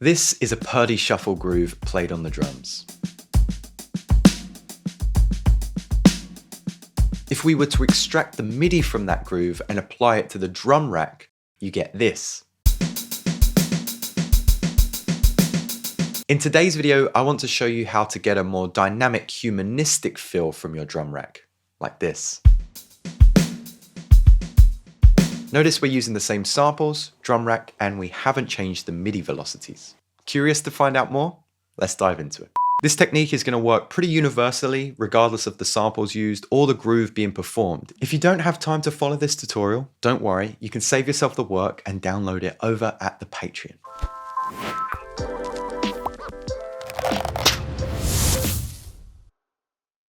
This is a Purdy shuffle groove played on the drums. If we were to extract the MIDI from that groove and apply it to the drum rack, you get this. In today's video, I want to show you how to get a more dynamic, humanistic feel from your drum rack, like this. Notice we're using the same samples, drum rack, and we haven't changed the MIDI velocities. Curious to find out more? Let's dive into it. This technique is going to work pretty universally, regardless of the samples used or the groove being performed. If you don't have time to follow this tutorial, don't worry, you can save yourself the work and download it over at the Patreon.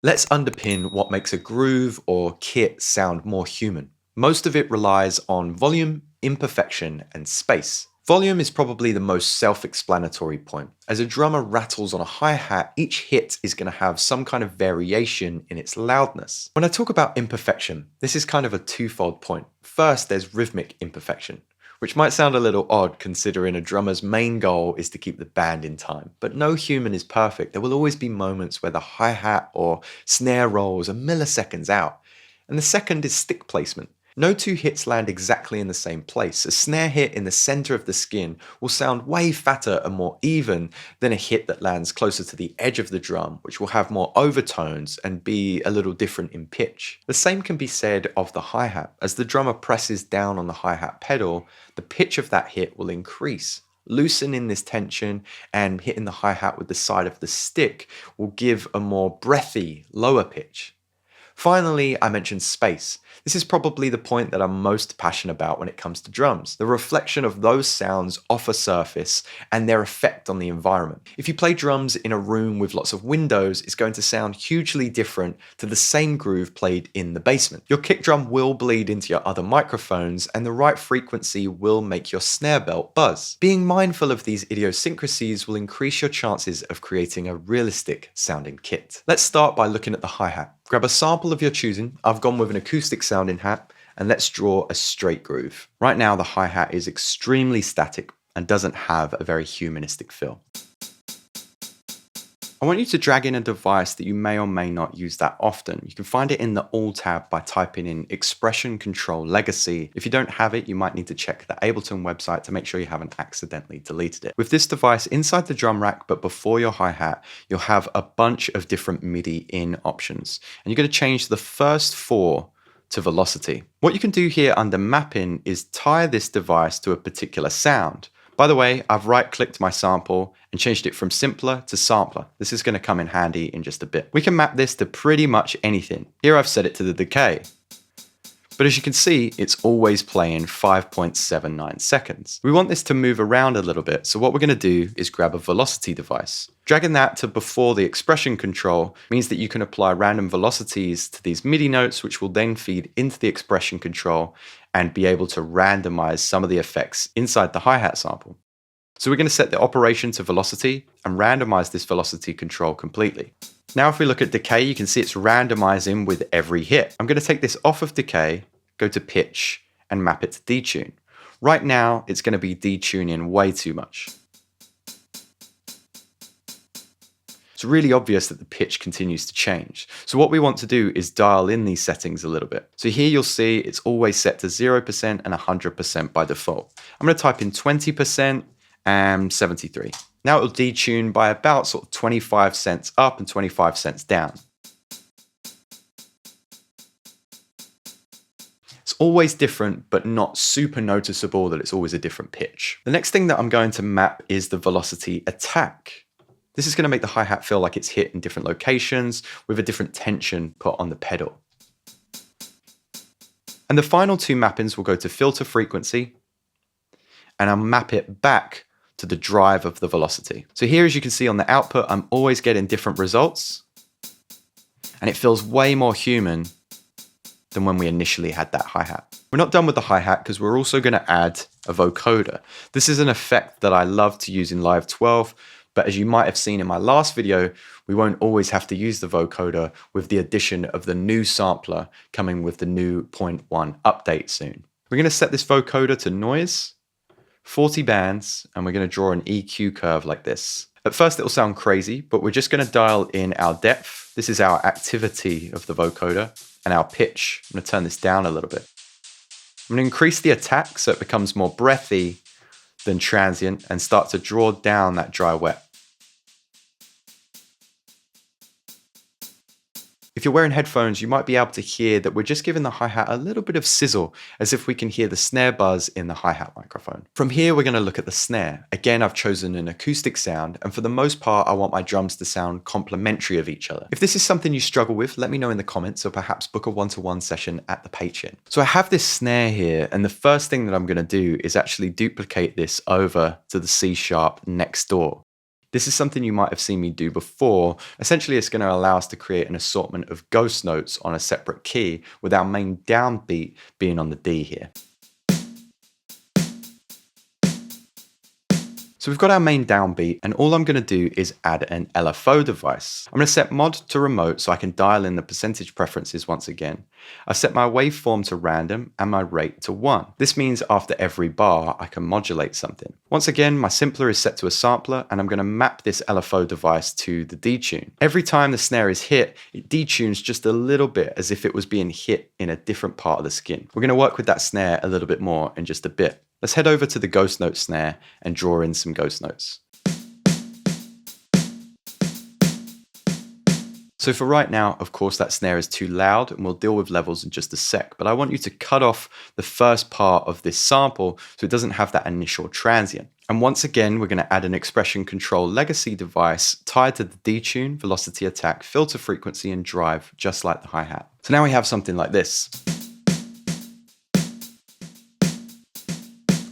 Let's underpin what makes a groove or kit sound more human. Most of it relies on volume, imperfection, and space. Volume is probably the most self-explanatory point. As a drummer rattles on a hi-hat, each hit is going to have some kind of variation in its loudness. When I talk about imperfection, this is kind of a twofold point. First, there's rhythmic imperfection, which might sound a little odd considering a drummer's main goal is to keep the band in time. But no human is perfect. There will always be moments where the hi-hat or snare rolls are milliseconds out. And the second is stick placement. No two hits land exactly in the same place. A snare hit in the center of the skin will sound way fatter and more even than a hit that lands closer to the edge of the drum, which will have more overtones and be a little different in pitch. The same can be said of the hi-hat. As the drummer presses down on the hi-hat pedal, the pitch of that hit will increase. Loosening this tension and hitting the hi-hat with the side of the stick will give a more breathy, lower pitch. Finally, I mentioned space. This is probably the point that I'm most passionate about when it comes to drums, the reflection of those sounds off a surface and their effect on the environment. If you play drums in a room with lots of windows, it's going to sound hugely different to the same groove played in the basement. Your kick drum will bleed into your other microphones, and the right frequency will make your snare belt buzz. Being mindful of these idiosyncrasies will increase your chances of creating a realistic sounding kit. Let's start by looking at the hi-hat. Grab a sample of your choosing. I've gone with an acoustic sounding hat, and let's draw a straight groove. Right now the hi-hat is extremely static and doesn't have a very humanistic feel. I want you to drag in a device that you may or may not use that often. You can find it in the All tab by typing in Expression Control Legacy. If you don't have it, you might need to check the Ableton website to make sure you haven't accidentally deleted it. With this device inside the drum rack, but before your hi-hat, you'll have a bunch of different MIDI in options. And you're going to change the first 4 to velocity. What you can do here under mapping is tie this device to a particular sound. By the way, I've right-clicked my sample and changed it from simpler to sampler. This is going to come in handy in just a bit. We can map this to pretty much anything. Here I've set it to the decay. But as you can see, it's always playing 5.79 seconds. We want this to move around a little bit, so what we're going to do is grab a velocity device. Dragging that to before the expression control means that you can apply random velocities to these MIDI notes, which will then feed into the expression control and be able to randomize some of the effects inside the hi-hat sample. So we're going to set the operation to velocity and randomize this velocity control completely. Now if we look at decay, you can see it's randomizing with every hit. I'm going to take this off of decay, go to pitch, and map it to detune. Right now, it's going to be detuning way too much. It's really obvious that the pitch continues to change. So what we want to do is dial in these settings a little bit. So here you'll see it's always set to 0% and 100% by default. I'm going to type in 20% and 73. Now it'll detune by about sort of 25 cents up and 25 cents down. It's always different, but not super noticeable that it's always a different pitch. The next thing that I'm going to map is the velocity attack. This is going to make the hi-hat feel like it's hit in different locations with a different tension put on the pedal. And the final 2 mappings will go to filter frequency, and I'll map it back to the drive of the velocity. So here, as you can see on the output, I'm always getting different results, and it feels way more human than when we initially had that hi-hat. We're not done with the hi-hat because we're also going to add a vocoder. This is an effect that I love to use in Live 12, but as you might have seen in my last video, we won't always have to use the vocoder with the addition of the new sampler coming with the new 0.1 update soon. We're going to set this vocoder to noise. 40 bands, and we're going to draw an EQ curve like this. At first it'll sound crazy, but we're just going to dial in our depth. This is our activity of the vocoder, and our pitch. I'm going to turn this down a little bit. I'm going to increase the attack so it becomes more breathy than transient and start to draw down that dry wet. If you're wearing headphones, you might be able to hear that we're just giving the hi-hat a little bit of sizzle, as if we can hear the snare buzz in the hi-hat microphone. From here, we're going to look at the snare. Again, I've chosen an acoustic sound, and for the most part, I want my drums to sound complementary of each other. If this is something you struggle with, let me know in the comments, or perhaps book a one-to-one session at the Patreon. So I have this snare here, and the first thing that I'm going to do is actually duplicate this over to the C sharp next door. This is something you might have seen me do before. Essentially, it's going to allow us to create an assortment of ghost notes on a separate key with our main downbeat being on the D here. So we've got our main downbeat, and all I'm going to do is add an LFO device. I'm going to set mod to remote so I can dial in the percentage preferences once again. I've set my waveform to random and my rate to 1. This means after every bar I can modulate something. Once again, my simpler is set to a sampler, and I'm going to map this LFO device to the detune. Every time the snare is hit, it detunes just a little bit as if it was being hit in a different part of the skin. We're going to work with that snare a little bit more in just a bit. Let's head over to the ghost note snare and draw in some ghost notes. So for right now, of course, that snare is too loud, and we'll deal with levels in just a sec, but I want you to cut off the first part of this sample so it doesn't have that initial transient. And once again, we're going to add an expression control legacy device tied to the detune, velocity attack, filter frequency, and drive, just like the hi-hat. So now we have something like this.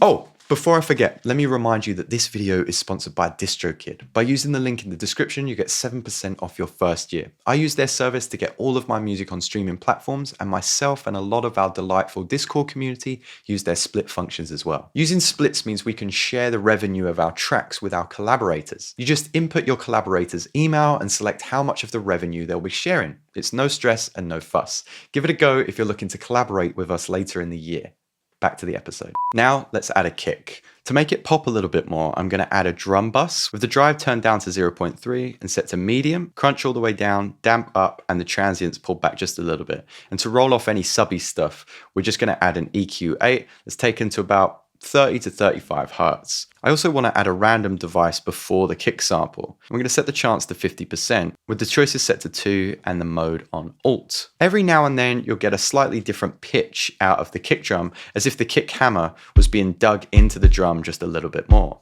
Oh, before I forget, let me remind you that this video is sponsored by DistroKid. By using the link in the description, you get 7% off your first year. I use their service to get all of my music on streaming platforms, and myself and a lot of our delightful Discord community use their split functions as well. Using splits means we can share the revenue of our tracks with our collaborators. You just input your collaborator's email and select how much of the revenue they'll be sharing. It's no stress and no fuss. Give it a go if you're looking to collaborate with us later in the year. Back to the episode. Now let's add a kick. To make it pop a little bit more, I'm going to add a drum bus with the drive turned down to 0.3 and set to medium, crunch all the way down, damp up, and the transients pulled back just a little bit. And to roll off any subby stuff, we're just going to add an EQ8 that's taken to about 30 to 35 hertz. I also want to add a random device before the kick sample. I'm going to set the chance to 50% with the choices set to 2 and the mode on alt. Every now and then you'll get a slightly different pitch out of the kick drum, as if the kick hammer was being dug into the drum just a little bit more.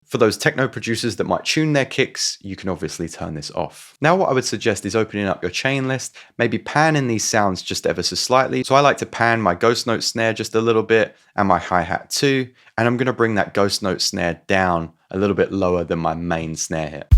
For those techno producers that might tune their kicks, you can obviously turn this off. Now what I would suggest is opening up your chain list, maybe panning these sounds just ever so slightly. So I like to pan my ghost note snare just a little bit and my hi-hat too, and I'm going to bring that ghost note snare down a little bit lower than my main snare hit.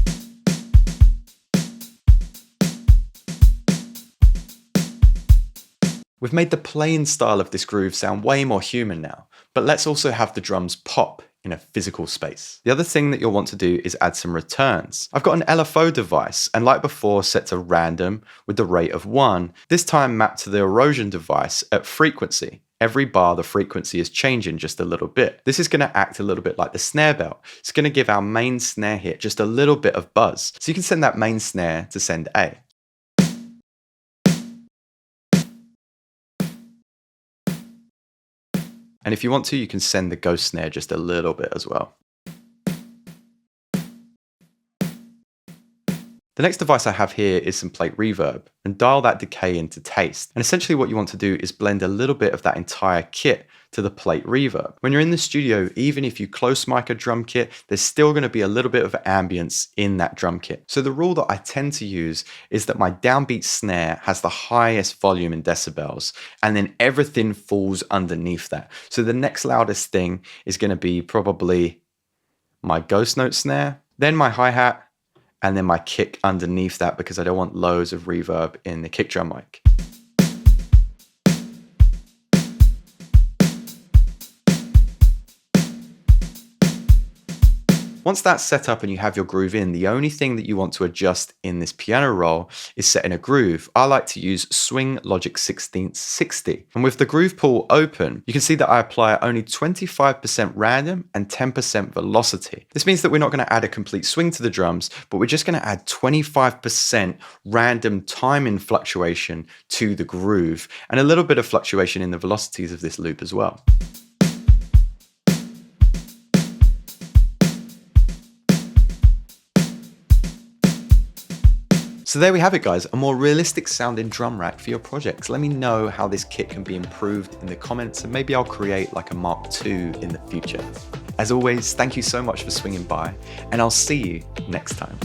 We've made the playing style of this groove sound way more human now, but let's also have the drums pop in a physical space. The other thing that you'll want to do is add some returns. I've got an LFO device, and like before, set to random with the rate of 1, this time mapped to the erosion device at frequency. Every bar, the frequency is changing just a little bit. This is going to act a little bit like the snare belt. It's going to give our main snare hit just a little bit of buzz. So you can send that main snare to send A. And if you want to, you can send the ghost snare just a little bit as well. The next device I have here is some plate reverb, and dial that decay into taste. And essentially what you want to do is blend a little bit of that entire kit to the plate reverb. When you're in the studio, even if you close mic a drum kit, there's still going to be a little bit of ambience in that drum kit. So the rule that I tend to use is that my downbeat snare has the highest volume in decibels, and then everything falls underneath that. So the next loudest thing is going to be probably my ghost note snare, then my hi-hat, and then my kick underneath that, because I don't want loads of reverb in the kick drum mic. Once that's set up and you have your groove in, the only thing that you want to adjust in this piano roll is setting a groove. I like to use Swing Logic 16th 60. And with the groove pool open, you can see that I apply only 25% random and 10% velocity. This means that we're not going to add a complete swing to the drums, but we're just going to add 25% random timing fluctuation to the groove and a little bit of fluctuation in the velocities of this loop as well. So there we have it, guys, a more realistic sounding drum rack for your projects. Let me know how this kit can be improved in the comments, and maybe I'll create like a Mark II in the future. As always, thank you so much for swinging by, and I'll see you next time.